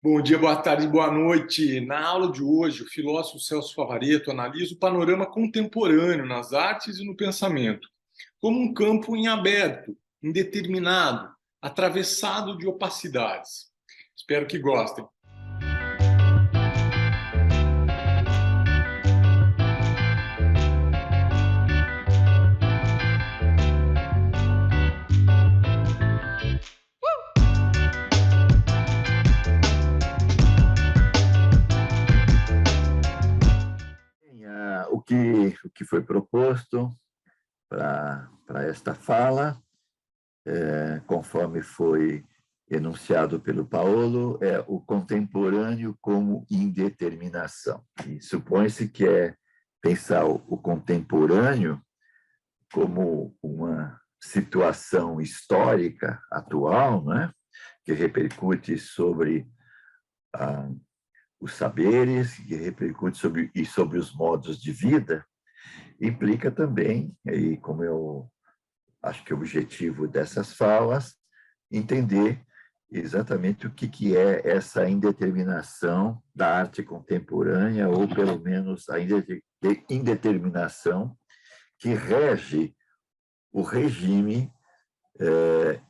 Bom dia, boa tarde, boa noite. Na aula de hoje, o filósofo Celso Favaretto analisa o panorama contemporâneo nas artes e no pensamento, como um campo em aberto, indeterminado, atravessado de opacidades. Espero que gostem. O que foi proposto para esta fala, conforme foi enunciado pelo Paulo, é o contemporâneo como indeterminação. E supõe-se que é pensar o contemporâneo como uma situação histórica atual, né, que repercute sobre ah, os saberes, que repercute sobre os modos de vida, implica também, e como eu acho que o objetivo dessas falas, entender exatamente o que é essa indeterminação da arte contemporânea, ou pelo menos a indeterminação que rege o regime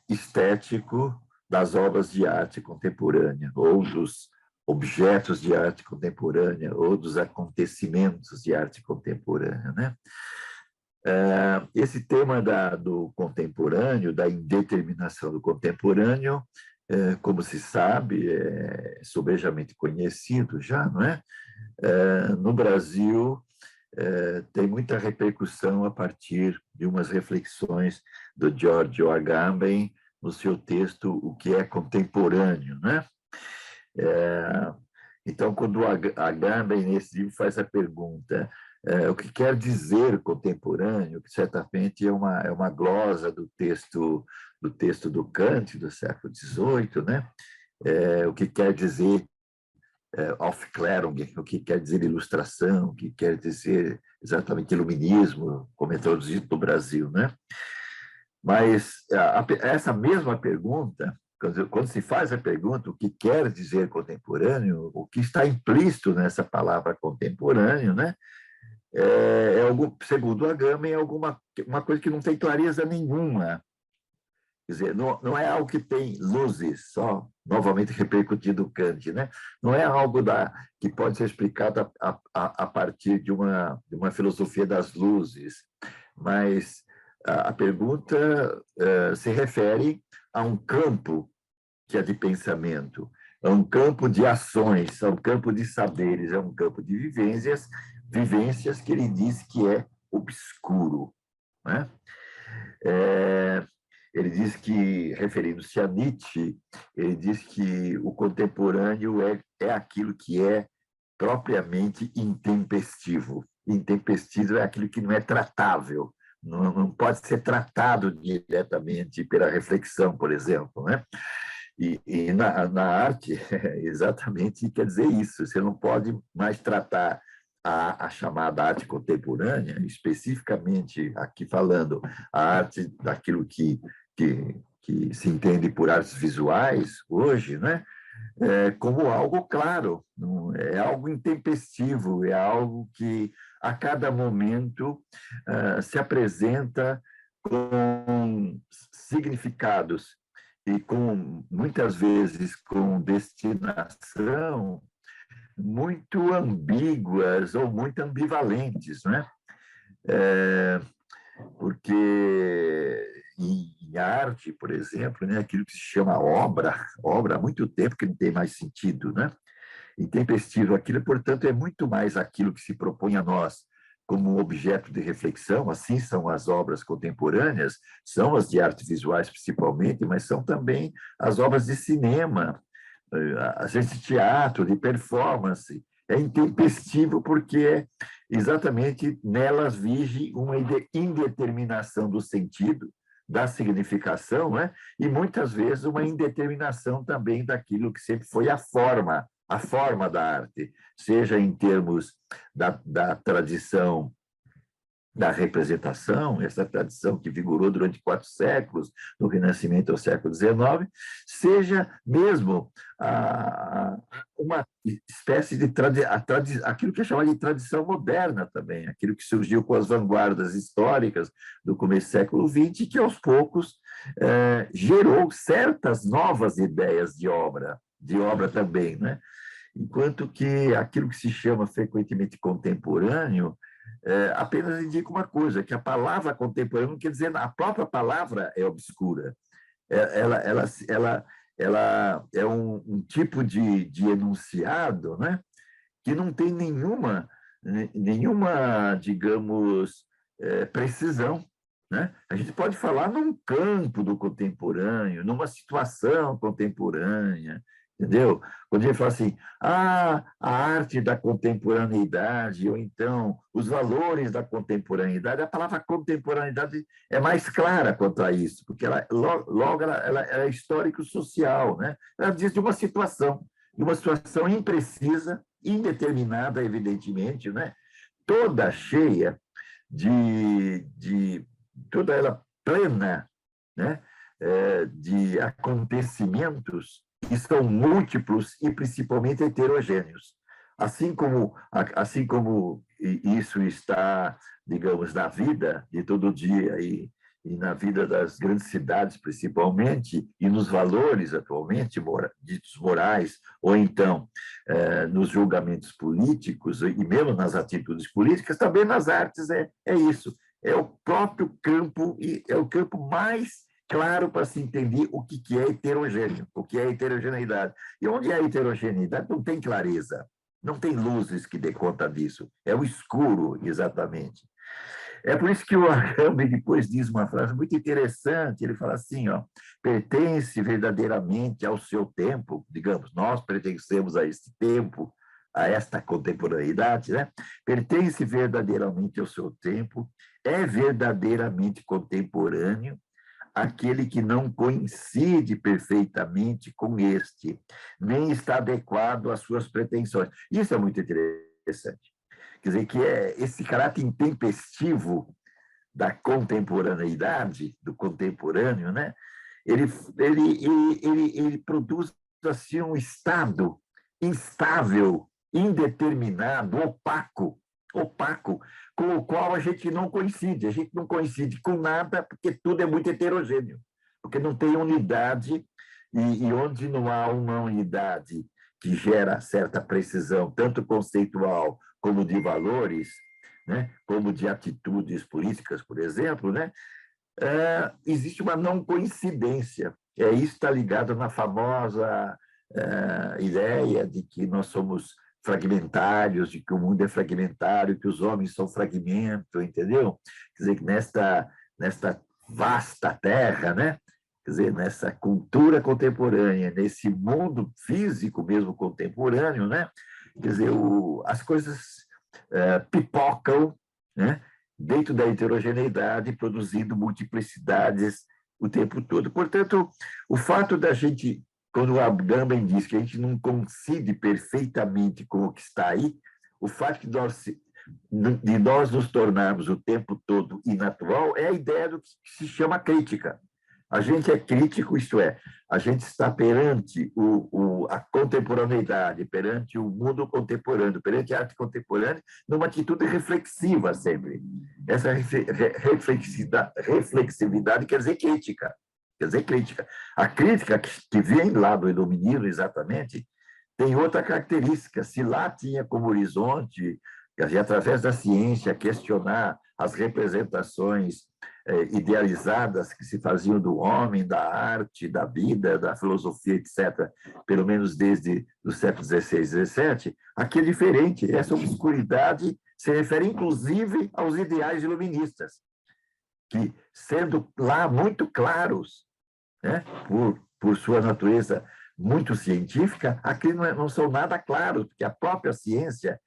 estético das obras de arte contemporânea, ou dos objetos de arte contemporânea, ou dos acontecimentos de arte contemporânea, né? Esse tema do contemporâneo, da indeterminação do contemporâneo, como se sabe, é sobejamente conhecido já, não é? No Brasil, tem muita repercussão a partir de umas reflexões do George Agamben no seu texto O que é contemporâneo, né? Então, quando Agamben, nesse livro, faz a pergunta o que quer dizer contemporâneo, que certamente é uma glosa do texto do Kant, do século XVIII, né? O que quer dizer Aufklärung, o que quer dizer ilustração, o que quer dizer exatamente iluminismo, como é traduzido no Brasil, né? Mas essa mesma pergunta, quando se faz a pergunta o que quer dizer contemporâneo, o que está implícito nessa palavra contemporâneo, né? Segundo Agamben, é uma coisa que não tem clareza nenhuma. Quer dizer, não é algo que tem luzes, só novamente repercutindo o Kant, né? Não é algo que pode ser explicado a partir de uma filosofia das luzes, mas a pergunta se refere a um campo que é de pensamento, a um campo de ações, a um campo de saberes, a um campo de vivências que ele diz que é obscuro, né? Ele diz que, referindo-se a Nietzsche, ele diz que o contemporâneo é aquilo que é propriamente intempestivo. Intempestivo é aquilo que não é tratável, não pode ser tratado diretamente pela reflexão, por exemplo, né? E na arte, exatamente quer dizer isso. Você não pode mais tratar a chamada arte contemporânea, especificamente aqui falando a arte daquilo que se entende por artes visuais hoje, né? Como algo claro, é algo intempestivo, é algo que a cada momento se apresenta com significados e muitas vezes com destinação muito ambíguas ou muito ambivalentes, né? Porque em arte, por exemplo, né, aquilo que se chama obra há muito tempo que não tem mais sentido, né? Intempestivo, aquilo, portanto, é muito mais aquilo que se propõe a nós como um objeto de reflexão, assim são as obras contemporâneas, são as de artes visuais principalmente, mas são também as obras de cinema, as de teatro, de performance. É intempestivo porque exatamente nelas vige uma indeterminação do sentido, da significação, né? E muitas vezes uma indeterminação também daquilo que sempre foi a forma da arte, seja em termos da tradição da representação, essa tradição que vigorou durante 4 séculos, do Renascimento ao século XIX, seja mesmo uma espécie de aquilo que é chamado de tradição moderna também, aquilo que surgiu com as vanguardas históricas do começo do século XX, que aos poucos gerou certas novas ideias de obra também, né? Enquanto que aquilo que se chama frequentemente contemporâneo apenas indica uma coisa, que a palavra contemporânea não quer dizer, a própria palavra é obscura. Ela é um tipo de enunciado, né, que não tem nenhuma, digamos, precisão, né? A gente pode falar num campo do contemporâneo, numa situação contemporânea, entendeu? Quando a gente fala assim, a arte da contemporaneidade, ou então os valores da contemporaneidade, a palavra contemporaneidade é mais clara quanto a isso, porque logo ela é histórico-social, né? Ela diz de uma situação imprecisa, indeterminada, evidentemente, né? Toda cheia toda ela plena, né? De acontecimentos que são múltiplos e principalmente heterogêneos. Assim como isso está, digamos, na vida de todo dia e na vida das grandes cidades, principalmente, e nos valores atualmente ditos morais, ou então nos julgamentos políticos, e mesmo nas atitudes políticas, também nas artes é isso. É o próprio campo, e é o campo mais claro para se entender o que é heterogêneo, o que é heterogeneidade. E onde é heterogeneidade, não tem clareza, não tem luzes que dê conta disso. É o escuro, exatamente. É por isso que o Agamben depois diz uma frase muito interessante, ele fala assim, ó, pertence verdadeiramente ao seu tempo, digamos, nós pertencemos a este tempo, a esta contemporaneidade, né? Pertence verdadeiramente ao seu tempo, é verdadeiramente contemporâneo, aquele que não coincide perfeitamente com este, nem está adequado às suas pretensões. Isso é muito interessante. Quer dizer, que esse caráter intempestivo da contemporaneidade, do contemporâneo, né? Ele produz assim, um estado instável, indeterminado, opaco, com o qual a gente não coincide. A gente não coincide com nada porque tudo é muito heterogêneo, porque não tem unidade, e onde não há uma unidade que gera certa precisão, tanto conceitual como de valores, né, como de atitudes políticas, por exemplo, né, existe uma não coincidência. Isso está ligado na famosa ideia de que nós somos fragmentários, de que o mundo é fragmentário, que os homens são fragmento, entendeu? Quer dizer, que nesta vasta terra, né? Quer dizer, nessa cultura contemporânea, nesse mundo físico mesmo contemporâneo, né? Quer dizer, as coisas pipocam, né? Dentro da heterogeneidade, produzindo multiplicidades o tempo todo. Portanto, o fato da gente, quando o Agamben diz que a gente não coincide perfeitamente com o que está aí, o fato de nós nos tornarmos o tempo todo inatual é a ideia do que se chama crítica. A gente é crítico, isto é, a gente está perante a contemporaneidade, perante o mundo contemporâneo, perante a arte contemporânea, numa atitude reflexiva sempre. Essa reflexividade quer dizer crítica. Quer dizer crítica. A crítica que vem lá do iluminismo, exatamente, tem outra característica. Se lá tinha como horizonte, quer dizer, através da ciência, questionar as representações idealizadas que se faziam do homem, da arte, da vida, da filosofia, etc., pelo menos desde o século XVI e XVII, aqui é diferente. Essa obscuridade se refere, inclusive, aos ideais iluministas, que, sendo lá muito claros, né, por sua natureza muito científica, aqui não são nada claros, porque a própria ciência,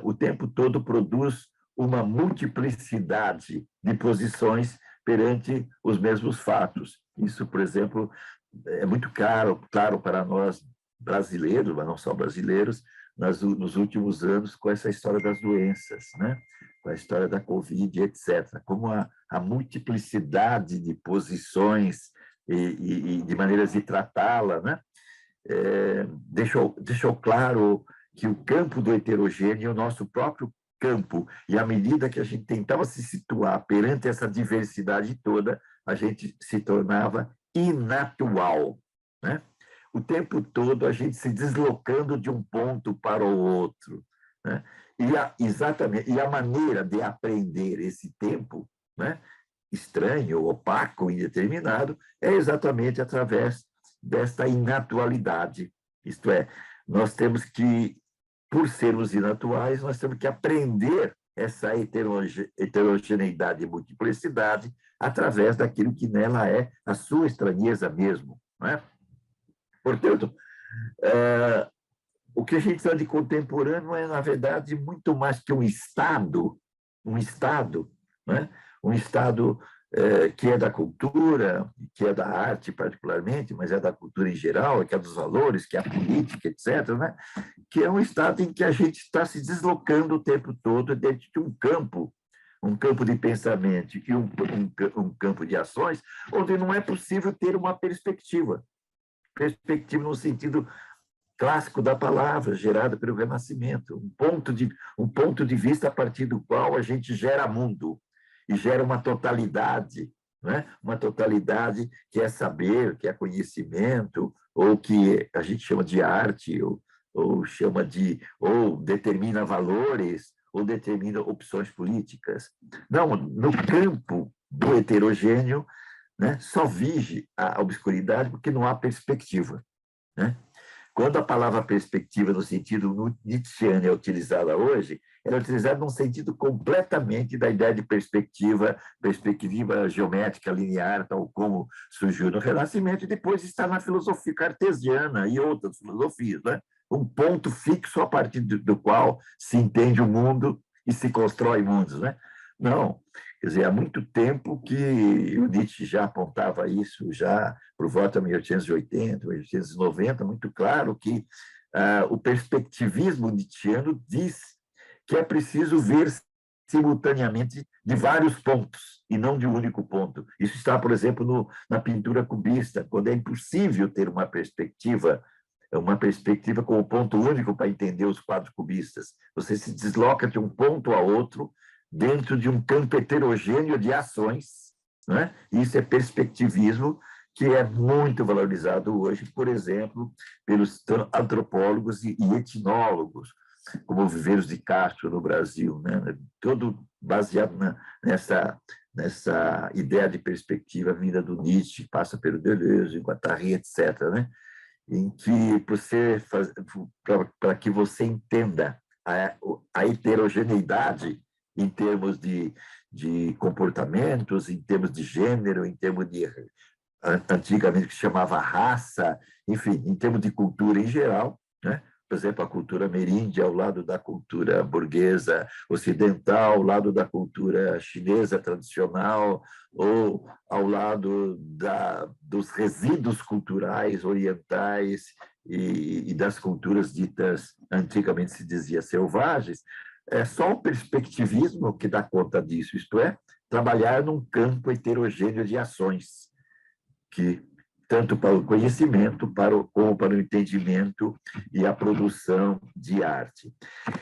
o tempo todo, produz uma multiplicidade de posições perante os mesmos fatos. Isso, por exemplo, é muito claro para nós brasileiros, mas não só brasileiros, nos últimos anos com essa história das doenças, né? Com a história da Covid, etc. Como a multiplicidade de posições e de maneiras de tratá-la, né? Deixou claro que o campo do heterogêneo é o nosso próprio campo, e à medida que a gente tentava se situar perante essa diversidade toda, a gente se tornava inatual, né? O tempo todo a gente se deslocando de um ponto para o outro, né? Exatamente, e a maneira de aprender esse tempo, né, estranho, opaco, indeterminado, é exatamente através desta inatualidade. Isto é, nós temos que, por sermos inatuais, nós temos que aprender essa heterogeneidade e multiplicidade através daquilo que nela é a sua estranheza mesmo, não é? Portanto, o que a gente chama de contemporâneo é, na verdade, muito mais que um estado, né? Um estado que é da cultura, que é da arte particularmente, mas é da cultura em geral, que é dos valores, que é a política, etc., né? Que é um estado em que a gente está se deslocando o tempo todo dentro de um campo de pensamento e um campo de ações, onde não é possível ter uma perspectiva no sentido clássico da palavra, gerada pelo Renascimento, um ponto de vista a partir do qual a gente gera mundo e gera uma totalidade, né? Uma totalidade que é saber, que é conhecimento, ou que a gente chama de arte, ou determina valores, ou determina opções políticas. Não, no campo do heterogêneo, né, só vige a obscuridade porque não há perspectiva, né? Quando a palavra perspectiva, no sentido nietzscheano, é utilizada hoje, ela é utilizada num sentido completamente da ideia de perspectiva geométrica linear, tal como surgiu no Renascimento, e depois está na filosofia cartesiana e outras filosofias, né? Um ponto fixo a partir do qual se entende o mundo e se constrói mundos, né? Não, quer dizer, há muito tempo que o Nietzsche já apontava isso, já por volta de 1880, 1890, muito claro que o perspectivismo nietzschiano diz que é preciso ver simultaneamente de vários pontos e não de um único ponto. Isso está, por exemplo, na pintura cubista, quando é impossível ter uma perspectiva como ponto único para entender os quadros cubistas. Você se desloca de um ponto a outro dentro de um campo heterogêneo de ações, né? Isso é perspectivismo, que é muito valorizado hoje, por exemplo, pelos antropólogos e etnólogos, como Viveiros de Castro no Brasil, né? Todo baseado nessa ideia de perspectiva vinda do Nietzsche, passa pelo Deleuze, Guattari, etc., né? Em que para que você entenda a heterogeneidade em termos de comportamentos, em termos de gênero, em termos de antigamente que se chamava raça, enfim, em termos de cultura em geral, né? Por exemplo, a cultura ameríndia ao lado da cultura burguesa ocidental, ao lado da cultura chinesa tradicional, ou ao lado dos resíduos culturais orientais e das culturas ditas, antigamente se dizia, selvagens. É só o perspectivismo que dá conta disso, isto é, trabalhar num campo heterogêneo de ações, que tanto para o conhecimento como para o entendimento e a produção de arte.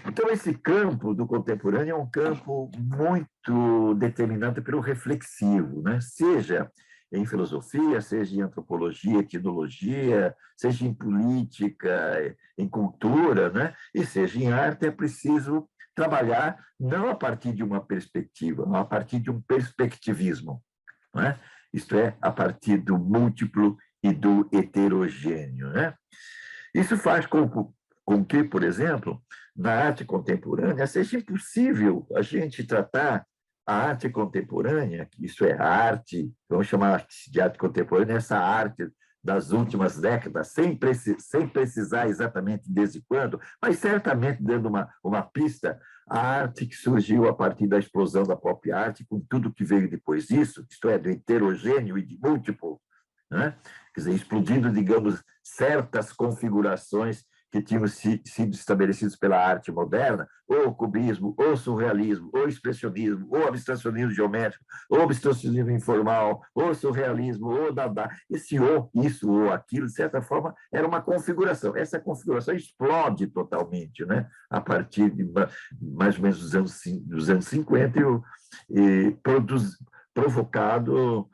Então, esse campo do contemporâneo é um campo muito determinado pelo reflexivo, né? Seja em filosofia, seja em antropologia, etnologia, seja em política, em cultura, né? E seja em arte, é preciso trabalhar não a partir de uma perspectiva, mas a partir de um perspectivismo, não é? Isto é, a partir do múltiplo e do heterogêneo, né? Isso faz com que, por exemplo, na arte contemporânea, seja impossível a gente tratar a arte contemporânea, isso é, a arte, vamos chamar de arte contemporânea, essa arte das últimas décadas, sem precisar exatamente desde quando, mas certamente dando uma pista, a arte que surgiu a partir da explosão da pop art, com tudo que veio depois disso, isto é, do heterogêneo e de múltiplo, né? Quer dizer, explodindo, digamos, certas configurações que tinham sido estabelecidos pela arte moderna, ou o cubismo, ou o surrealismo, ou o expressionismo, ou o abstracionismo geométrico, ou o abstracionismo informal, ou o surrealismo, ou o dada. Esse ou, isso ou aquilo, de certa forma, era uma configuração. Essa configuração explode totalmente, né? A partir de mais ou menos dos anos 50, provocado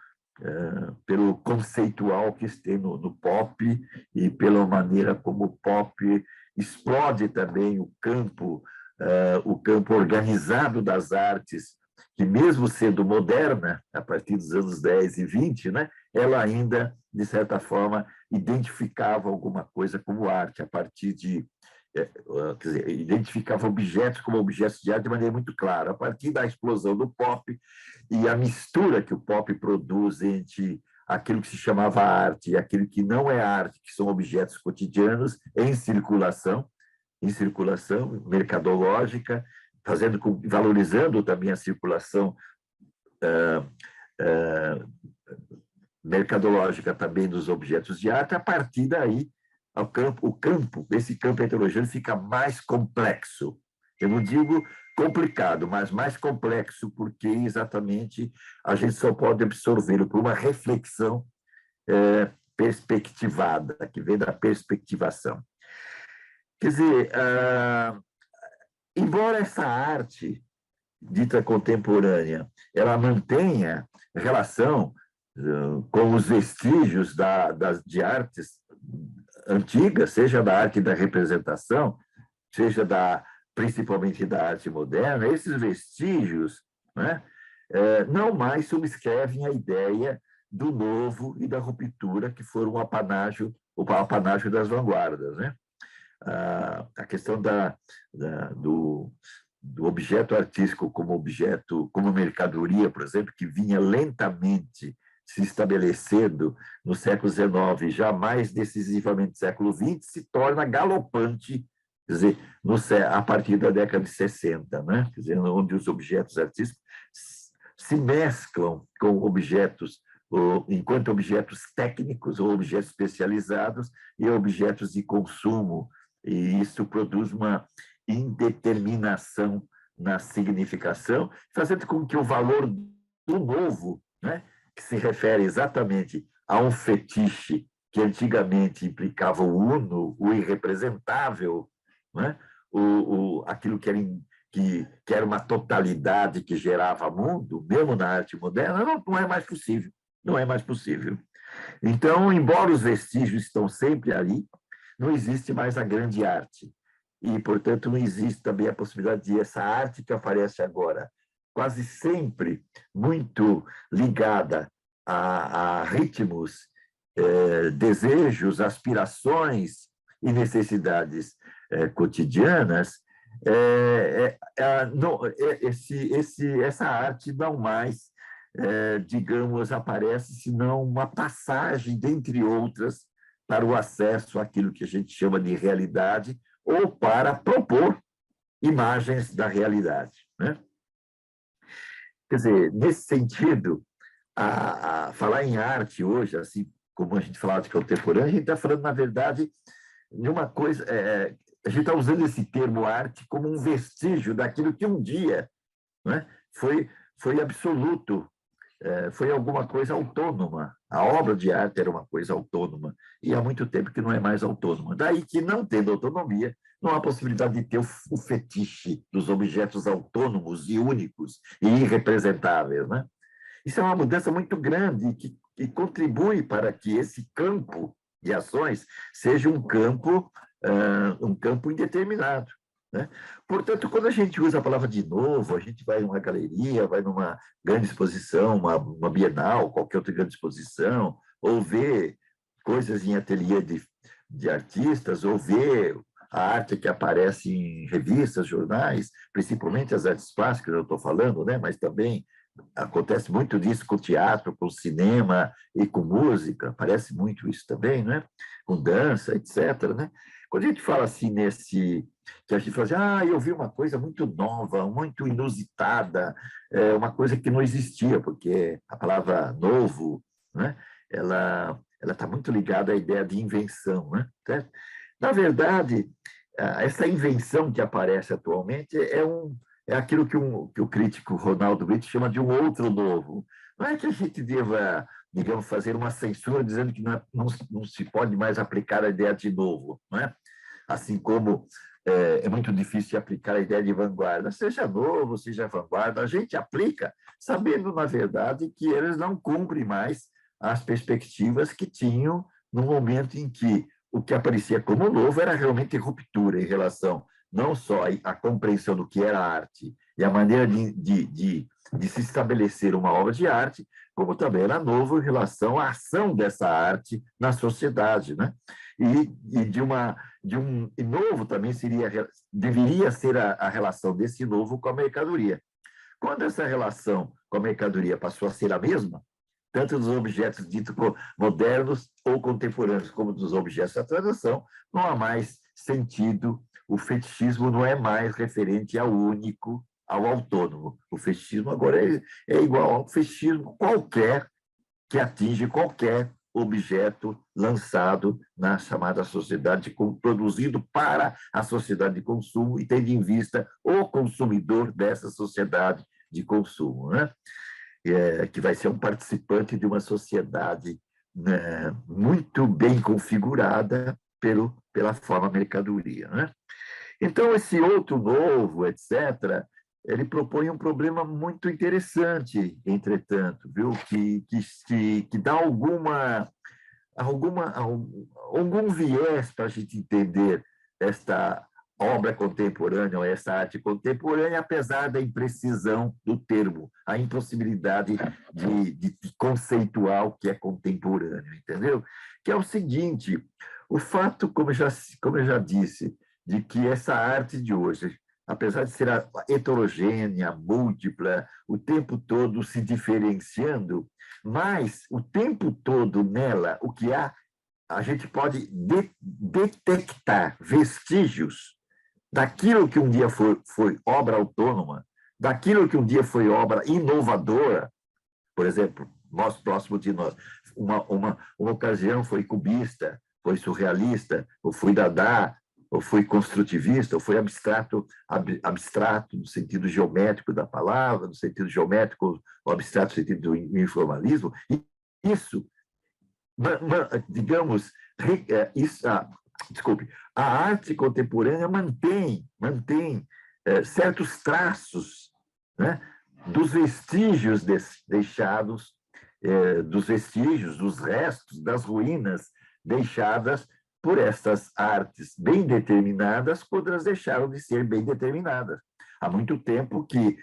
pelo conceitual que tem no pop e pela maneira como o pop explode também o campo organizado das artes, que mesmo sendo moderna, a partir dos anos 10 e 20, né, ela ainda, de certa forma, identificava alguma coisa como arte, a partir de quer dizer, identificava objetos como objetos de arte de maneira muito clara. A partir da explosão do pop e a mistura que o pop produz entre aquilo que se chamava arte e aquilo que não é arte, que são objetos cotidianos em circulação mercadológica, valorizando também a circulação mercadológica também dos objetos de arte. A partir daí, esse campo heterogêneo fica mais complexo. Eu não digo complicado, mas mais complexo, porque exatamente a gente só pode absorvê-lo por uma reflexão perspectivada, que vem da perspectivação. Quer dizer, embora essa arte dita contemporânea ela mantenha relação com os vestígios de artes antigas, seja da arte da representação, seja principalmente da arte moderna, esses vestígios, né, não mais subscrevem a ideia do novo e da ruptura, que foram o apanágio das vanguardas, né? A questão do objeto artístico como mercadoria, por exemplo, que vinha lentamente se estabelecendo no século XIX, já mais decisivamente no século XX, se torna galopante, quer dizer, a partir da década de 60, né? Quer dizer, onde os objetos artísticos se mesclam com objetos, enquanto objetos técnicos ou objetos especializados e objetos de consumo, e isso produz uma indeterminação na significação, fazendo com que o valor do novo, né, que se refere exatamente a um fetiche que antigamente implicava o uno, o irrepresentável, né, aquilo que era uma totalidade que gerava mundo, mesmo na arte moderna, não é mais possível. Não é mais possível. Então, embora os vestígios estão sempre ali, não existe mais a grande arte. E, portanto, não existe também a possibilidade de essa arte que aparece agora, quase sempre muito ligada a ritmos, desejos, aspirações e necessidades cotidianas, essa arte não mais, digamos, aparece senão uma passagem, dentre outras, para o acesso àquilo que a gente chama de realidade, ou para propor imagens da realidade, né? Quer dizer, nesse sentido, falar em arte hoje, assim como a gente falava de contemporâneo, a gente está falando, na verdade, de uma coisa... a gente está usando esse termo arte como um vestígio daquilo que um dia, né, foi absoluto, foi alguma coisa autônoma. A obra de arte era uma coisa autônoma, e há muito tempo que não é mais autônoma. Daí que, não tendo autonomia, não há possibilidade de ter o fetiche dos objetos autônomos e únicos e irrepresentáveis, né? Isso é uma mudança muito grande que contribui para que esse campo de ações seja um campo indeterminado, né? Portanto, quando a gente usa a palavra de novo, a gente vai numa galeria, vai numa grande exposição, uma bienal, qualquer outra grande exposição, ou vê coisas em ateliê de artistas, ou vê a arte que aparece em revistas, jornais, principalmente as artes plásticas, eu estou falando, né? Mas também acontece muito disso com teatro, com cinema e com música, aparece muito isso também, né? Com dança, etc., né? Quando a gente fala assim que a gente fala assim, eu vi uma coisa muito nova, muito inusitada, uma coisa que não existia, porque a palavra novo, né, ela ela está muito ligada à ideia de invenção, né? Certo? Na verdade, essa invenção que aparece atualmente é aquilo que o crítico Ronaldo Brito chama de um outro novo. Não é que a gente deva, digamos, fazer uma censura dizendo que não se pode mais aplicar a ideia de novo, não é? Assim como é muito difícil aplicar a ideia de vanguarda, seja novo, seja vanguarda, a gente aplica sabendo, na verdade, que eles não cumprem mais as perspectivas que tinham no momento em que o que aparecia como novo era realmente ruptura em relação não só à compreensão do que era arte e a maneira de se estabelecer uma obra de arte, como também era novo em relação à ação dessa arte na sociedade, né? E novo também deveria ser a relação desse novo com a mercadoria. Quando essa relação com a mercadoria passou a ser a mesma, tanto dos objetos ditos modernos ou contemporâneos, como dos objetos da transação, não há mais sentido. O fetichismo não é mais referente ao único, ao autônomo. O fetichismo agora é igual a um fetichismo qualquer que atinge qualquer objeto lançado na chamada sociedade, produzido para a sociedade de consumo e tendo em vista o consumidor dessa sociedade de consumo, né? Que vai ser um participante de uma sociedade, né, muito bem configurada pela forma mercadoria, né? Então, esse outro novo, etc., ele propõe um problema muito interessante, entretanto, viu? Que dá algum viés para a gente entender esta obra contemporânea ou essa arte contemporânea, apesar da imprecisão do termo, a impossibilidade de conceituar o que é contemporâneo, entendeu? Que é o seguinte, o fato, como eu já disse, de que essa arte de hoje, apesar de ser heterogênea, múltipla, o tempo todo se diferenciando, mas o tempo todo nela, o que a gente pode detectar vestígios daquilo que um dia foi obra autônoma, daquilo que um dia foi obra inovadora. Por exemplo, próximo de nós, uma ocasião foi cubista, foi surrealista, ou foi dada, ou foi construtivista, ou foi abstrato no sentido geométrico da palavra, no sentido geométrico, ou abstrato no sentido do informalismo. E isso, digamos, desculpe, a arte contemporânea mantém certos traços, né, dos vestígios deixados, dos vestígios, dos restos, das ruínas deixadas por estas artes bem determinadas, quando elas deixaram de ser bem determinadas. Há muito tempo que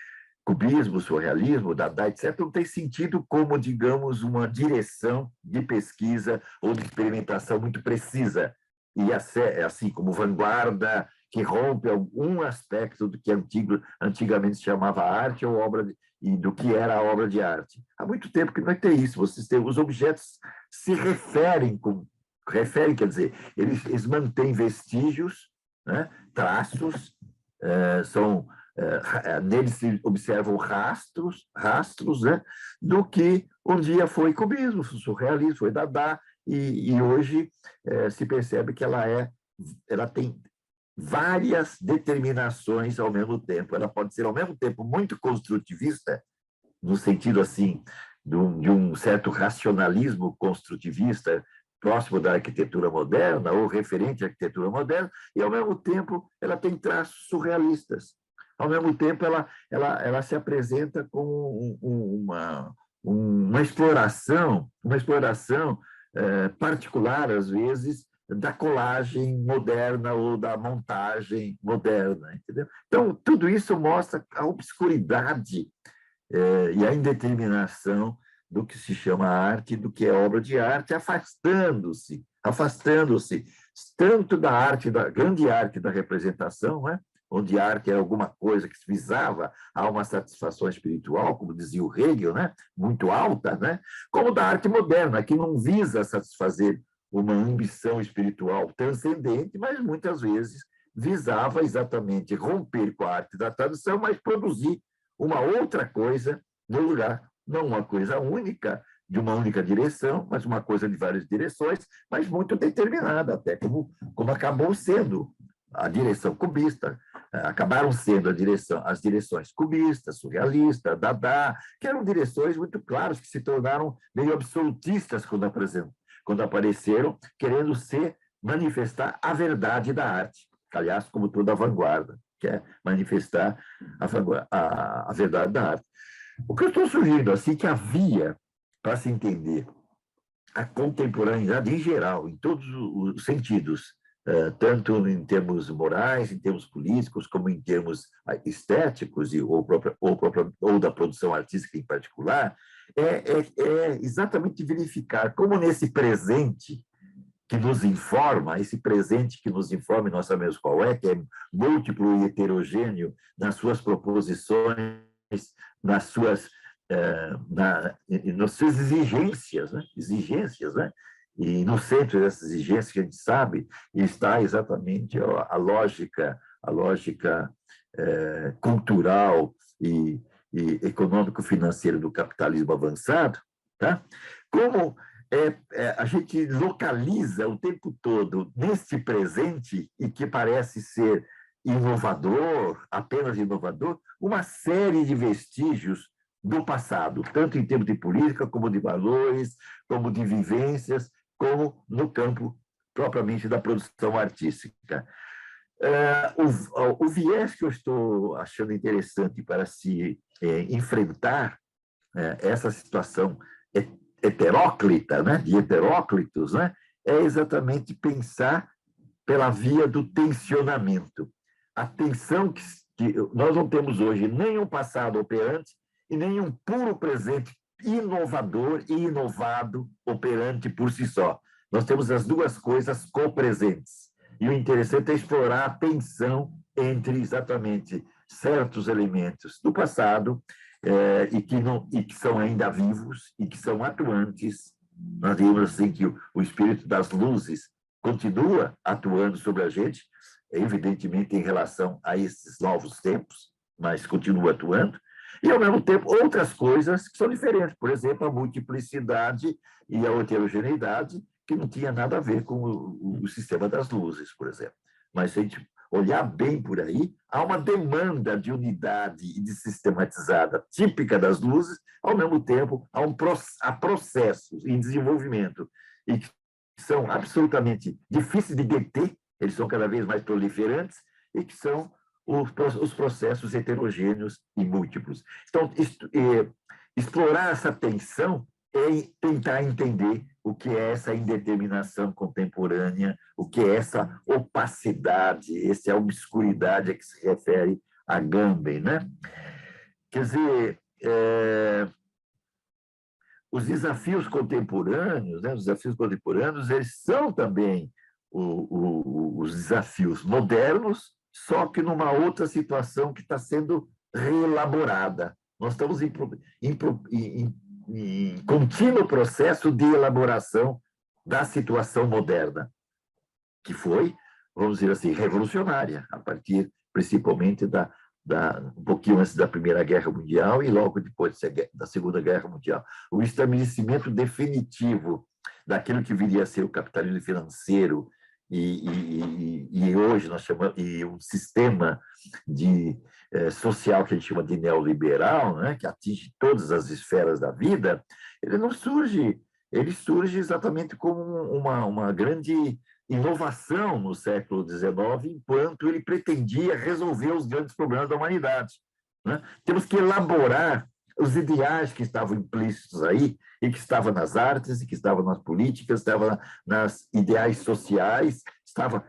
cubismo, surrealismo, Dada, etc., não tem sentido como, digamos, uma direção de pesquisa ou de experimentação muito precisa. E assim como vanguarda, que rompe algum aspecto do que antigamente se chamava arte ou e do que era a obra de arte. Há muito tempo que não tem isso. Os objetos se referem, quer dizer, eles mantêm vestígios, né, traços, neles se observam rastros, né, do que um dia foi cubismo, surrealismo, foi Dada, e hoje se percebe que ela tem várias determinações ao mesmo tempo. Ela pode ser, ao mesmo tempo, muito construtivista, no sentido assim de um certo racionalismo construtivista próximo da arquitetura moderna ou referente à arquitetura moderna, e, ao mesmo tempo, ela tem traços surrealistas. Ao mesmo tempo, ela se apresenta como uma exploração particular, às vezes, da colagem moderna ou da montagem moderna, entendeu? Então, tudo isso mostra a obscuridade e a indeterminação do que se chama arte, do que é obra de arte, afastando-se tanto da arte, da grande arte da representação, né? Onde a arte era alguma coisa que visava a uma satisfação espiritual, como dizia o Hegel, né? Muito alta, né? Como da arte moderna, que não visa satisfazer uma ambição espiritual transcendente, mas muitas vezes visava exatamente romper com a arte da tradição, mas produzir uma outra coisa no lugar, não uma coisa única, de uma única direção, mas uma coisa de várias direções, mas muito determinada, até como acabou sendo a direção cubista, acabaram sendo as direções cubista, surrealista, Dada, que eram direções muito claras, que se tornaram meio absolutistas quando apareceram, querendo manifestar a verdade da arte, aliás, como toda a vanguarda, que é manifestar a verdade da arte. O que eu estou sugerindo, assim, que havia, para se entender a contemporaneidade em geral, em todos os sentidos, tanto em termos morais, em termos políticos, como em termos estéticos ou da produção artística em particular, é exatamente verificar como nesse presente que nos informa, esse presente que nos informa, e nós sabemos qual é, que é múltiplo e heterogêneo nas suas proposições, nas suas, nas suas exigências, né? Exigências, né? E no centro dessas exigências que a gente sabe está exatamente a lógica cultural e econômico-financeira do capitalismo avançado, tá? Como a gente localiza o tempo todo neste presente e que parece ser inovador, apenas inovador, uma série de vestígios do passado, tanto em termos de política, como de valores, como de vivências, como no campo propriamente da produção artística. O viés que eu estou achando interessante para se enfrentar essa situação heteróclita, né, de heteróclitos, né, é exatamente pensar pela via do tensionamento. A tensão que nós não temos hoje nem um passado operante e nem um puro presente inovador e inovado operante por si só. Nós temos as duas coisas copresentes. E o interessante é explorar a tensão entre exatamente certos elementos do passado e que são ainda vivos e que são atuantes. Nós digamos assim que o espírito das luzes continua atuando sobre a gente, evidentemente em relação a esses novos tempos, mas continua atuando, e ao mesmo tempo outras coisas que são diferentes, por exemplo, a multiplicidade e a heterogeneidade, que não tinha nada a ver com o sistema das luzes, por exemplo. Mas se a gente olhar bem por aí, há uma demanda de unidade e de sistematizada típica das luzes, ao mesmo tempo há processos em desenvolvimento e que são absolutamente difíceis de deter, eles são cada vez mais proliferantes e que são os processos heterogêneos e múltiplos. Então, explorar essa tensão é tentar entender o que é essa indeterminação contemporânea, o que é essa opacidade, essa obscuridade a que se refere a Agamben, né? Quer dizer, os desafios contemporâneos, né? Os desafios contemporâneos, eles são também os desafios modernos, só que numa outra situação que está sendo reelaborada. Nós estamos em contínuo processo de elaboração da situação moderna, que foi, vamos dizer assim, revolucionária, a partir principalmente um pouquinho antes da Primeira Guerra Mundial e logo depois da Segunda Guerra Mundial. O estabelecimento definitivo daquilo que viria a ser o capitalismo financeiro e hoje nós chamamos de um sistema social que a gente chama de neoliberal, né, que atinge todas as esferas da vida, ele surge exatamente como uma grande inovação no século XIX, enquanto ele pretendia resolver os grandes problemas da humanidade, né? Temos que elaborar os ideais que estavam implícitos aí, e que estavam nas artes, e que estavam nas políticas, estavam nas ideais sociais, estava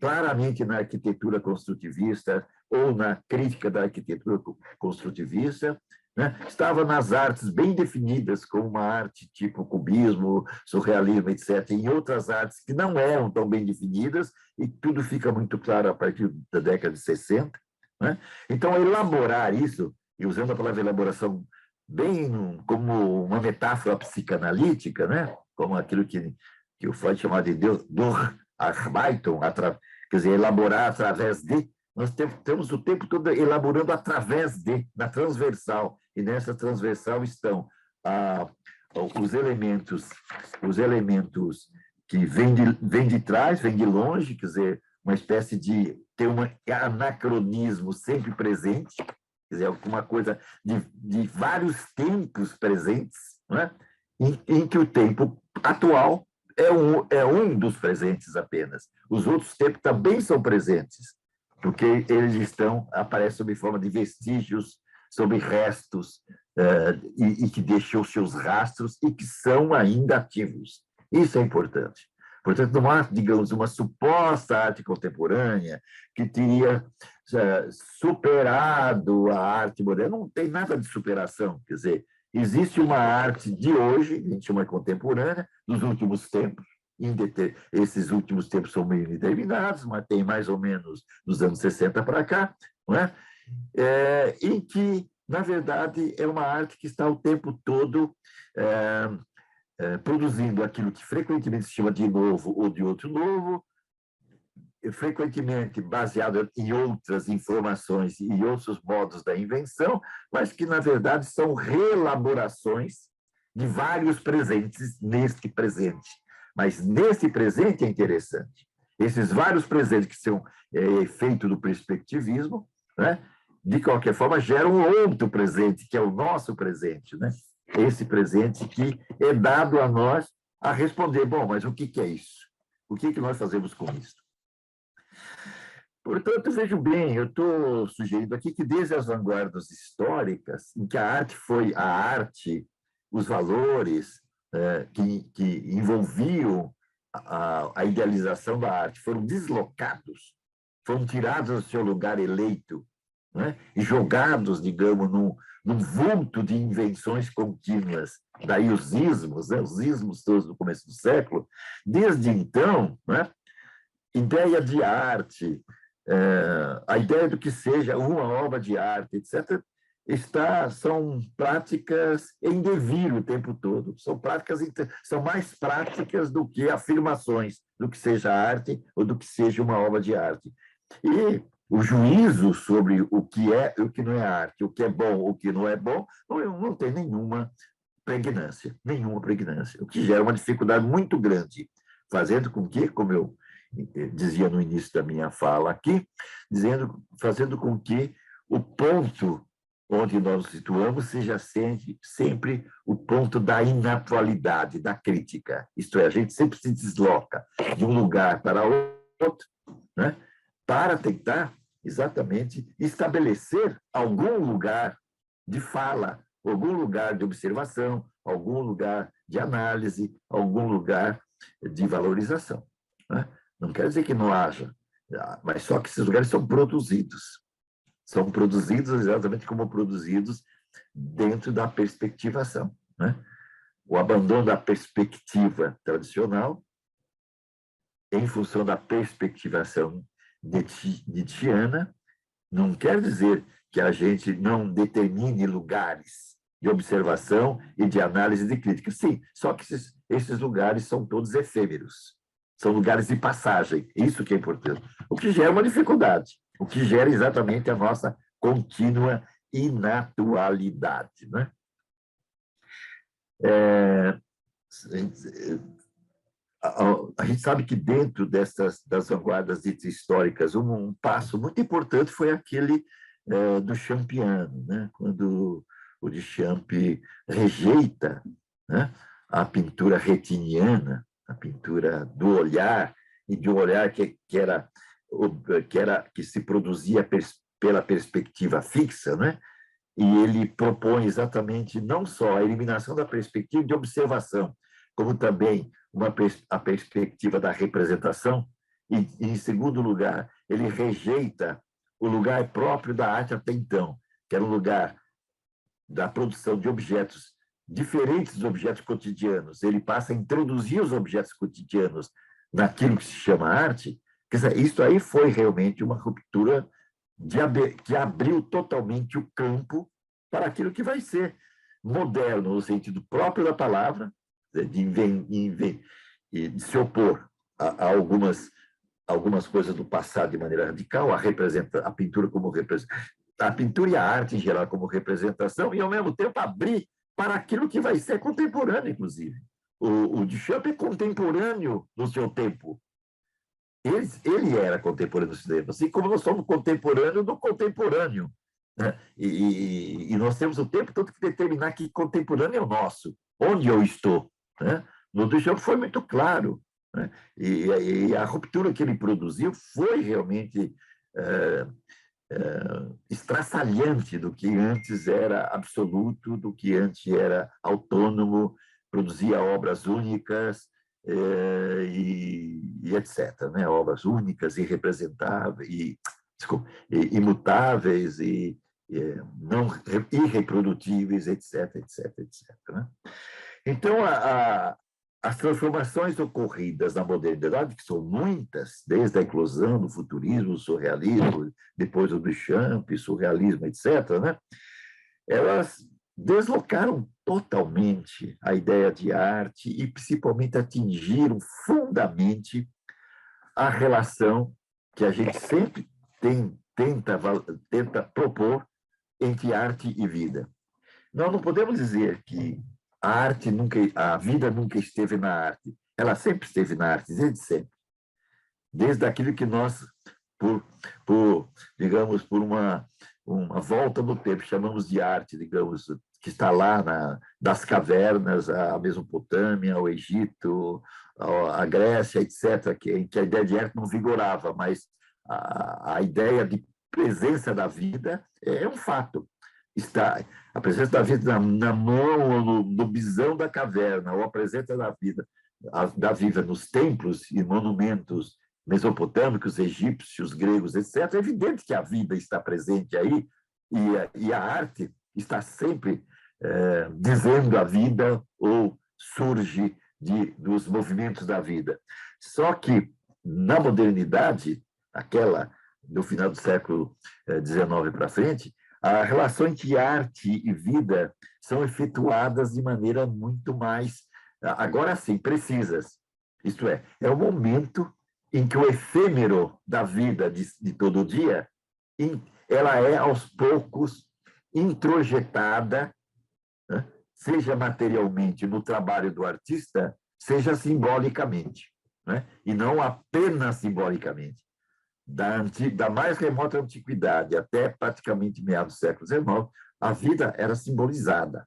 claramente na arquitetura construtivista ou na crítica da arquitetura construtivista, né? Estava nas artes bem definidas, como uma arte tipo cubismo, surrealismo, etc., e em outras artes que não eram tão bem definidas, e tudo fica muito claro a partir da década de 60. Né? Então, elaborar isso, e usando a palavra elaboração bem como uma metáfora psicanalítica, né? Como aquilo que o Freud chamava de Durcharbeitung, quer dizer, elaborar através de. Nós temos o tempo todo elaborando através de, na transversal, e nessa transversal estão os elementos que vêm de trás, vêm de longe, quer dizer, uma espécie de ter um anacronismo sempre presente, quer dizer, alguma coisa de vários tempos presentes, né? Em que o tempo atual é um dos presentes apenas. Os outros tempos também são presentes, porque eles aparecem sob forma de vestígios, sob restos, e que deixou seus rastros e que são ainda ativos. Isso é importante. Portanto, não há, digamos, uma suposta arte contemporânea que teria superado a arte moderna. Não tem nada de superação. Quer dizer, existe uma arte de hoje, a gente chama de contemporânea, dos últimos tempos. Esses últimos tempos são meio indeterminados, mas tem mais ou menos dos anos 60 para cá, não é? Em que, na verdade, é uma arte que está o tempo todo produzindo aquilo que frequentemente se chama de novo ou de outro novo, frequentemente baseado em outras informações e outros modos da invenção, mas que, na verdade, são reelaborações de vários presentes neste presente. Mas nesse presente é interessante. Esses vários presentes que são efeito do perspectivismo, né, de qualquer forma, geram um outro presente, que é o nosso presente, né? Esse presente que é dado a nós a responder, bom, mas o que é isso? O que nós fazemos com isso? Portanto, vejo bem, eu estou sugerindo aqui que desde as vanguardas históricas, em que a arte, os valores que envolviam a idealização da arte foram deslocados, foram tirados do seu lugar eleito, né, e jogados, digamos, num vulto de invenções contínuas. Daí os ismos, né, os ismos todos do começo do século. Desde então, né, ideia de arte, a ideia do que seja uma obra de arte, etc., são práticas em devir o tempo todo. São mais práticas do que afirmações do que seja arte ou do que seja uma obra de arte. E o juízo sobre o que é e o que não é arte, o que é bom, o que não é bom, não tem nenhuma pregnância, o que gera uma dificuldade muito grande, fazendo com que, como eu dizia no início da minha fala aqui, fazendo com que o ponto onde nós nos situamos seja sempre o ponto da inatualidade, da crítica. Isto é, a gente sempre se desloca de um lugar para outro, né, para tentar exatamente estabelecer algum lugar de fala, algum lugar de observação, algum lugar de análise, algum lugar de valorização, né? Não quer dizer que não haja, mas só que esses lugares são produzidos exatamente como produzidos dentro da perspectivação, né? O abandono da perspectiva tradicional em função da perspectivação nietzschiana não quer dizer que a gente não determine lugares de observação e de análise de crítica. Sim, só que esses lugares são todos efêmeros, são lugares de passagem, isso que é importante. O que gera uma dificuldade, o que gera exatamente a nossa contínua inatualidade, né? A gente sabe que dentro das vanguardas históricas, um passo muito importante foi aquele do Champiano, né? Quando o Duchamp rejeita, né, a pintura retiniana, a pintura do olhar, e de um olhar que se produzia pela perspectiva fixa, né? E ele propõe exatamente não só a eliminação da perspectiva de observação, como também a perspectiva da representação, e, em segundo lugar, ele rejeita o lugar próprio da arte até então, que era o lugar da produção de objetos diferentes dos objetos cotidianos. Ele passa a introduzir os objetos cotidianos naquilo que se chama arte. Quer dizer, isso aí foi realmente uma ruptura que abriu totalmente o campo para aquilo que vai ser moderno, no sentido próprio da palavra, de se opor a algumas coisas do passado de maneira radical, a pintura como a pintura e a arte em geral como representação, e, ao mesmo tempo, abrir para aquilo que vai ser contemporâneo, inclusive. O Duchamp é contemporâneo no seu tempo. Ele era contemporâneo do cinema, assim como nós somos contemporâneos do contemporâneo. Né? E nós temos o tempo todo que determinar que contemporâneo é o nosso, onde eu estou. Né? No Duchamp foi muito claro. Né? E a ruptura que ele produziu foi realmente estraçalhante do que antes era absoluto, do que antes era autônomo, produzia obras únicas, e etc. Né? Obras únicas, irrepresentáveis, desculpa, imutáveis e não irreprodutíveis, etc., etc., etc. Né? Então, as transformações ocorridas na modernidade, que são muitas, desde a eclosão do futurismo, do surrealismo, depois o Duchamp, surrealismo, etc., né? Elas deslocaram totalmente a ideia de arte e, principalmente, atingiram fundamente a relação que a gente sempre tenta propor entre arte e vida. Nós não podemos dizer que a vida nunca esteve na arte. Ela sempre esteve na arte, desde sempre. Desde aquilo que nós, digamos, por uma volta no tempo, chamamos de arte, digamos, que está lá das cavernas, a Mesopotâmia, o Egito, a Grécia, etc., em que a ideia de arte não vigorava, mas a ideia de presença da vida é um fato. A presença da vida na mão, ou no bisão da caverna, ou a presença da vida nos templos e monumentos mesopotâmicos, egípcios, gregos, etc., é evidente que a vida está presente aí e a arte está sempre dizendo a vida ou surge dos movimentos da vida. Só que, na modernidade, aquela do final do século XIX para frente, a relação entre arte e vida são efetuadas de maneira muito mais, agora sim, precisas. Isto é o momento em que o efêmero da vida de todo dia, ela é, aos poucos, introjetada, né? Seja materialmente no trabalho do artista, seja simbolicamente, né? E não apenas simbolicamente. Da mais remota antiguidade até praticamente meados do século XIX, a vida era simbolizada.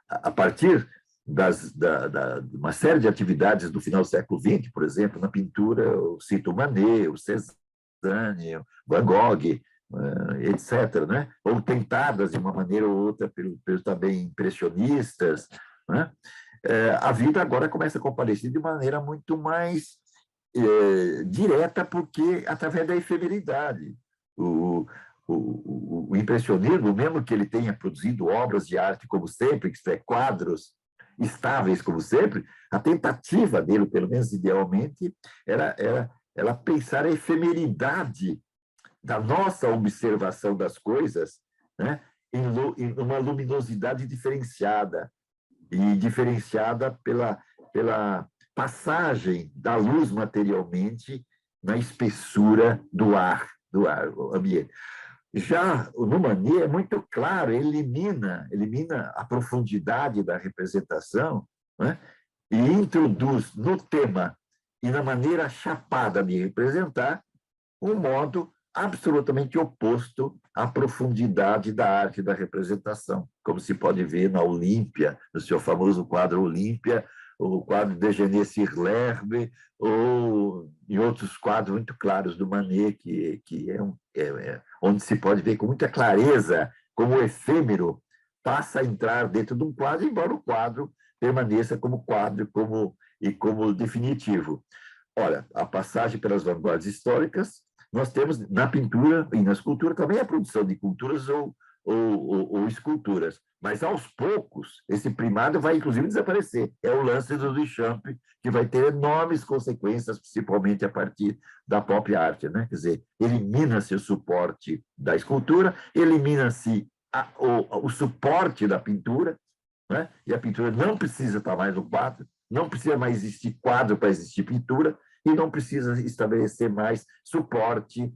A partir de uma série de atividades do final do século XX, por exemplo, na pintura, eu cito Manet, o Cézanne, o Van Gogh, etc., né? Ou tentadas de uma maneira ou outra pelos também impressionistas, né? A vida agora começa a comparecer de maneira muito mais direta, porque através da efemeridade. O impressionismo, mesmo que ele tenha produzido obras de arte como sempre, que é quadros estáveis como sempre, a tentativa dele, pelo menos idealmente, era pensar a efemeridade da nossa observação das coisas, né, em uma luminosidade diferenciada, e diferenciada pela passagem da luz materialmente na espessura do ar ambiente. Já no Manet é muito claro, elimina a profundidade da representação, né? E introduz no tema e na maneira chapada de representar um modo absolutamente oposto à profundidade da arte da representação, como se pode ver na Olímpia, no seu famoso quadro Olímpia, o quadro de Déjeuner sur l'herbe, ou em outros quadros muito claros do Manet, que onde se pode ver com muita clareza como o efêmero passa a entrar dentro de um quadro, embora o quadro permaneça como quadro como definitivo. Olha, a passagem pelas vanguardas históricas, nós temos na pintura e na escultura também a produção de culturas ou esculturas, mas aos poucos esse primado vai inclusive desaparecer. É o lance do Duchamp, que vai ter enormes consequências, principalmente a partir da própria arte, né? Quer dizer, elimina-se o suporte da escultura, elimina-se o suporte da pintura, né? E a pintura não precisa estar mais no quadro, não precisa mais existir quadro para existir pintura, e não precisa estabelecer mais suporte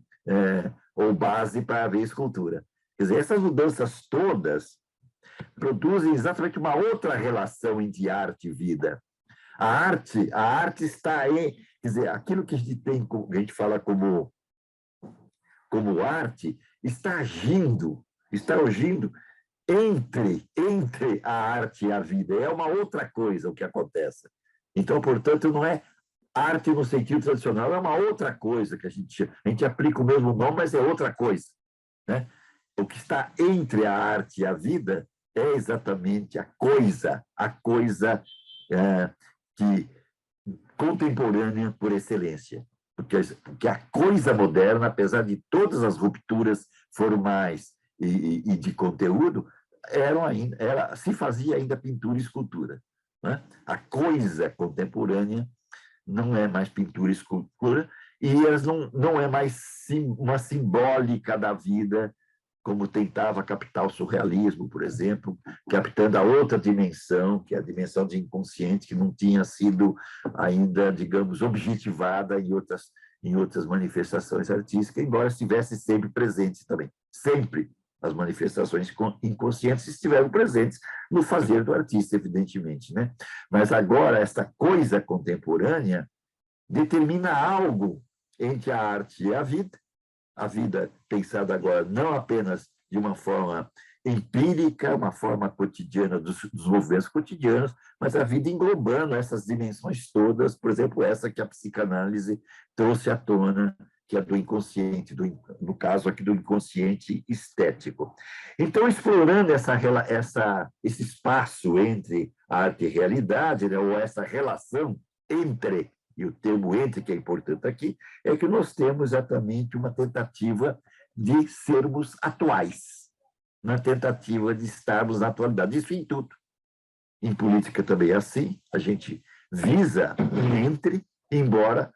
ou base para haver escultura. Quer dizer, essas mudanças todas produzem exatamente uma outra relação entre arte e vida. A arte está em, quer dizer, aquilo que a gente tem, a gente fala como arte, está agindo entre a arte e a vida. É uma outra coisa o que acontece. Então, portanto, não é arte no sentido tradicional, é uma outra coisa que a gente aplica o mesmo nome, mas é outra coisa, né? O que está entre a arte e a vida é exatamente a coisa que contemporânea por excelência. Porque a coisa moderna, apesar de todas as rupturas formais e de conteúdo, se fazia ainda pintura e escultura, né? A coisa contemporânea não é mais pintura e escultura, e elas não é mais uma simbólica da vida, como tentava captar o surrealismo, por exemplo, captando a outra dimensão, que é a dimensão de inconsciente, que não tinha sido ainda, digamos, objetivada em outras manifestações artísticas, embora estivesse sempre presente também. Sempre as manifestações inconscientes estiveram presentes no fazer do artista, evidentemente, né? Mas agora, essa coisa contemporânea determina algo entre a arte e a vida pensada agora não apenas de uma forma empírica, uma forma cotidiana dos movimentos cotidianos, mas a vida englobando essas dimensões todas, por exemplo, essa que a psicanálise trouxe à tona, que é do inconsciente, no caso aqui do inconsciente estético. Então, explorando esse espaço entre arte e realidade, né, ou essa relação entre, e o termo entre, que é importante aqui, é que nós temos exatamente uma tentativa de sermos atuais, na tentativa de estarmos na atualidade. Isso em tudo. Em política também é assim, a gente visa um entre, embora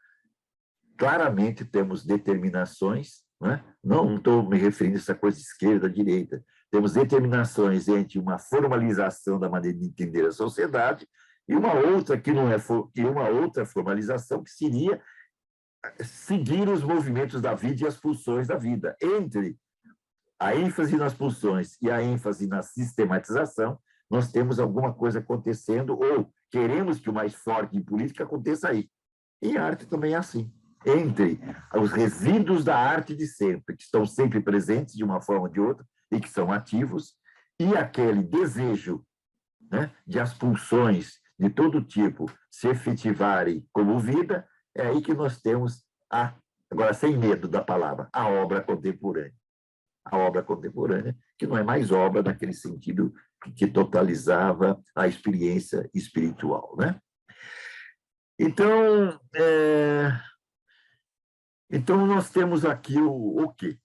claramente temos determinações, né? Não estou me referindo a essa coisa de esquerda, direita, temos determinações entre uma formalização da maneira de entender a sociedade e uma outra que não é e uma outra formalização que seria seguir os movimentos da vida e as pulsões da vida. Entre a ênfase nas pulsões e a ênfase na sistematização, nós temos alguma coisa acontecendo ou queremos que o mais forte em política aconteça aí. E a arte também é assim. Entre os resíduos da arte de sempre, que estão sempre presentes de uma forma ou de outra e que são ativos, e aquele desejo, né, de as pulsões de todo tipo se efetivarem como vida, é aí que nós temos, agora sem medo da palavra, a obra contemporânea. A obra contemporânea, que não é mais obra naquele sentido que totalizava a experiência espiritual, né? Então, nós temos aqui o quê?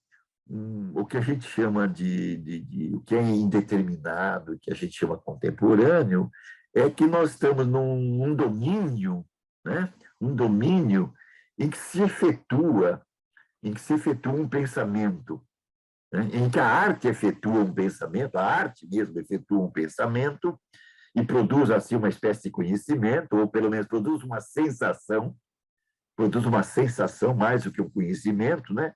O que a gente chama o que é indeterminado, o que a gente chama contemporâneo, é que nós estamos num domínio, né? Um domínio em que se efetua um pensamento, né? Em que a arte efetua um pensamento, a arte mesmo efetua um pensamento e produz assim uma espécie de conhecimento, ou pelo menos produz uma sensação mais do que um conhecimento, né?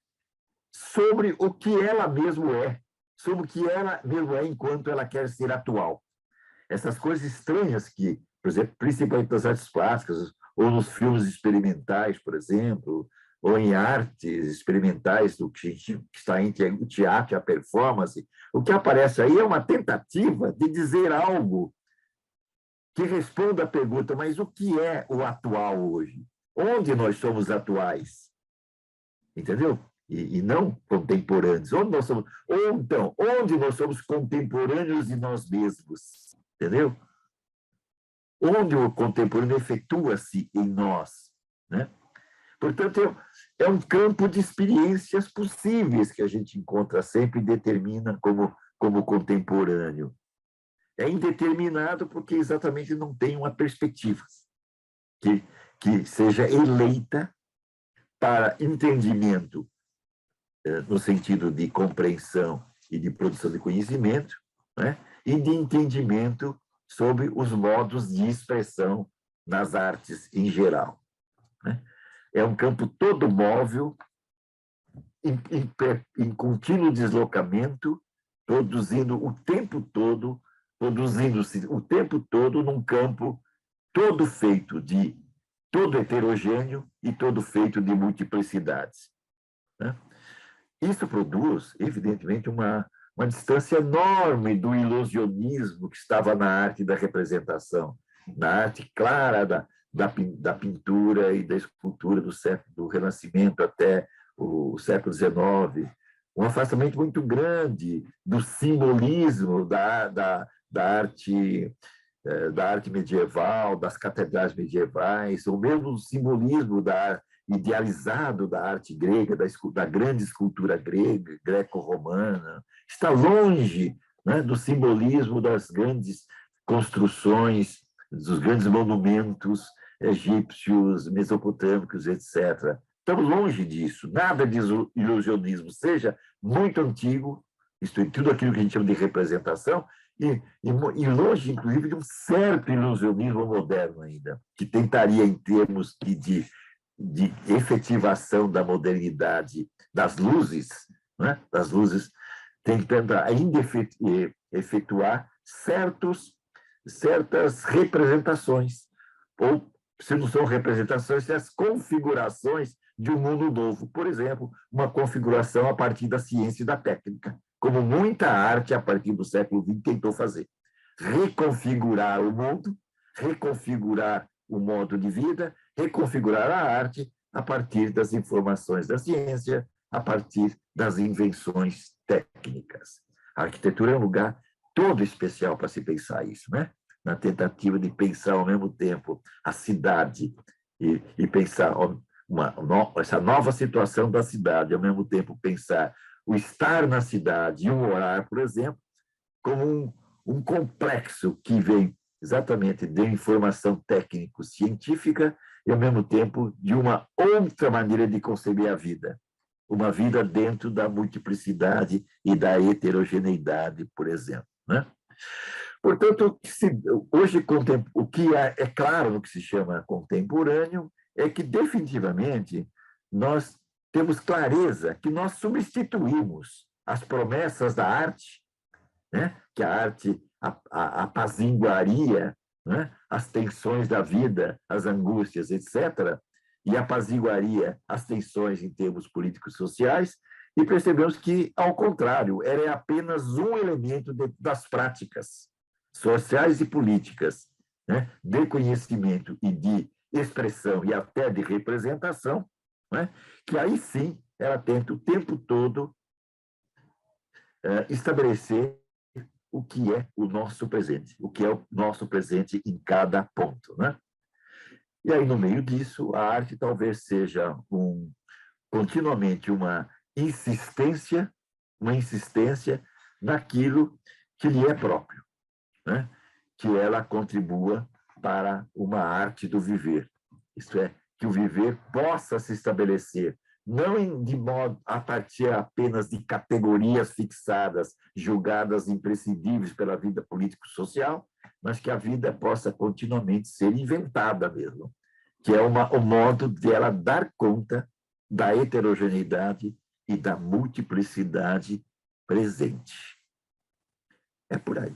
Sobre o que ela mesmo é, sobre o que ela mesmo é enquanto ela quer ser atual. Essas coisas estranhas que, por exemplo, principalmente nas artes plásticas, ou nos filmes experimentais, por exemplo, ou em artes experimentais do que está entre o teatro e a performance, o que aparece aí é uma tentativa de dizer algo que responda à pergunta, mas o que é o atual hoje? Onde nós somos atuais? Entendeu? E não contemporâneos. Onde nós somos, ou então, onde nós somos contemporâneos de nós mesmos? Entendeu? Onde o contemporâneo efetua-se em nós, né? Portanto, é um campo de experiências possíveis que a gente encontra sempre e determina como contemporâneo. É indeterminado porque exatamente não tem uma perspectiva que seja eleita para entendimento, no sentido de compreensão e de produção de conhecimento, né? E de entendimento sobre os modos de expressão nas artes em geral, né? É um campo todo móvel, em contínuo deslocamento produzindo o tempo todo, produzindo-se o tempo todo num campo todo feito de, todo heterogêneo e todo feito de multiplicidades, né? Isso produz, evidentemente, uma distância enorme do ilusionismo que estava na arte da representação, na arte clara da pintura e da escultura do Renascimento até o século XIX, um afastamento muito grande do simbolismo da arte medieval, das catedrais medievais, ou mesmo do simbolismo idealizado da arte grega, da grande escultura grega, greco-romana. Está longe, né, do simbolismo das grandes construções, dos grandes monumentos egípcios, mesopotâmicos, etc. Estamos longe disso. Nada de ilusionismo, seja muito antigo, isto é, tudo aquilo que a gente chama de representação, e longe, inclusive, de um certo ilusionismo moderno ainda, que tentaria, em termos de efetivação da modernidade das luzes, né? Das luzes, tentando ainda efetuar certas representações, ou, se não são representações, as configurações de um mundo novo. Por exemplo, uma configuração a partir da ciência e da técnica, como muita arte a partir do século XX tentou fazer. Reconfigurar o mundo, reconfigurar o modo de vida, reconfigurar a arte a partir das informações da ciência, a partir das invenções técnicas. A arquitetura é um lugar todo especial para se pensar isso, né? Na tentativa de pensar ao mesmo tempo a cidade e pensar essa nova situação da cidade, ao mesmo tempo pensar o estar na cidade e o morar, por exemplo, como um complexo que vem exatamente de informação técnico-científica e, ao mesmo tempo, de uma outra maneira de conceber a vida. Uma vida dentro da multiplicidade e da heterogeneidade, por exemplo, né? Portanto, hoje, o que é claro no que se chama contemporâneo é que, definitivamente, nós temos clareza que nós substituímos as promessas da arte, né? Que a arte apaziguaria, né? As tensões da vida, as angústias, etc., e apaziguaria as tensões em termos políticos e sociais, e percebemos que, ao contrário, era apenas um elemento das práticas sociais e políticas, né? De conhecimento e de expressão e até de representação, né? Que aí sim ela tenta o tempo todo estabelecer o que é o nosso presente, o que é o nosso presente em cada ponto, né? E aí, no meio disso, a arte talvez seja continuamente uma insistência naquilo que lhe é próprio, né? Que ela contribua para uma arte do viver. Isto é, que o viver possa se estabelecer, não de modo a partir apenas de categorias fixadas, julgadas imprescindíveis pela vida político-social, mas que a vida possa continuamente ser inventada mesmo, que é o modo de ela dar conta da heterogeneidade e da multiplicidade presente. É por aí.